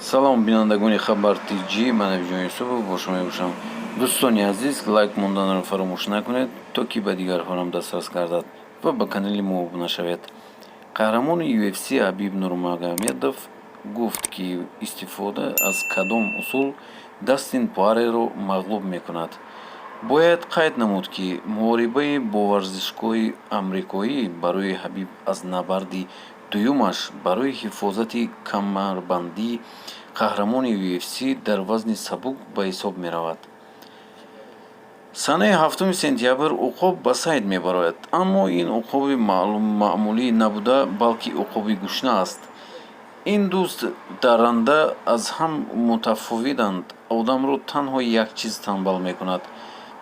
салом бинандагони хабар тиҷи, ман Навиҷон Юсупов бо шумо мебошам. дӯстони азиз, лайк монданро фаромӯш накунед, то ки ба дигарҳонам дастрас гардад ва ба канали мо обуна шавед. қаҳрамони UFC Ҳабиб Нурмагомедов гуфт ки истифода аз кадом усул Дастин Пуареро мағлуб мекунад. Бояд қайд намуд ки муҳорибаи бо варзишгоҳи амрикоӣ барои Ҳабиб аз набарди дуюмаш барои ҳифозати камарбандии қаҳрамони UFC дар вазни сабук ба ҳисоб меравад. Санаи 7 сентябр уқоб ба сайд мебарояд, аммо ин уқоби маъмулӣ набуда, балки уқоби гушна аст. ин дӯст дарранда аз ҳам мутафовитанд. Одамро танҳо як чиз танбал мекунад,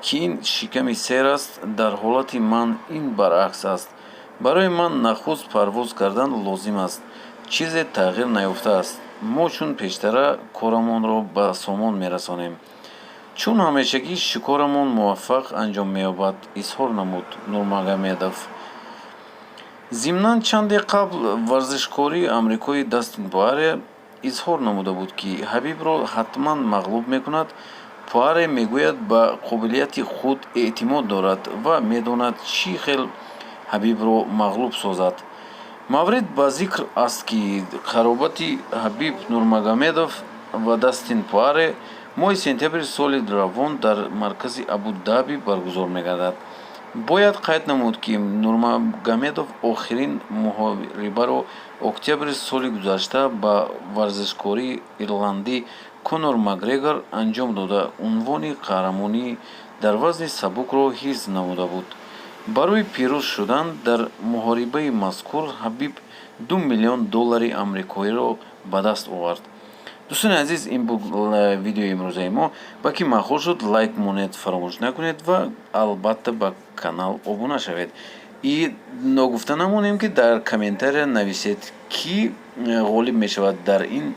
ки ин шиками сер аст. Дар ҳолати ман ин баръакс аст. барои ман нахуст парвоз кардан лозим аст. чизе тағйир наёфтааст. мо чун пештара корамонро ба сомон мерасонем, чун ҳамешагӣ шикорамон муваффақ анҷом меёбад, изҳор намуд Нурмагомедов. зимнан чанде қабл варзишкори амрикои Дастин Пуаре изҳор намуда буд, ки Ҳабибро ҳатман мағлуб мекунад. Пуаре мегӯяд ба қобилияти худ эътимод дорад ва медонад чӣ хел Ҳабибро мағлуб созад. маврид ба зикр аст, ки қаробати Ҳабиб Нурмагомедов ва Дастин Пуаре моҳи сентябри соли равон дар маркази Абу-Даби баргузор мегардад. бояд қайд намуд, ки Нурмагомедов охирин муҳорибаро октябри соли гузашта ба варзишкори ирландӣ Конор Макгрегор анҷом дода, унвони қаҳрамонӣ дар вазни сабукро ҳифз намуда буд. барои пирӯз шудан дар муҳорибаи мазкур Ҳабиб $2 миллион амрикоиро ба даст овард. дӯстони азиз, ин буд видеои имрӯзаи мо. ба ки маъқул шуд, лайк монед фаромӯш накунед ва албатта ба канал обуна шавед. И ногуфта намонем, ки дар комментария нависед ки ғолиб мешавад дар ин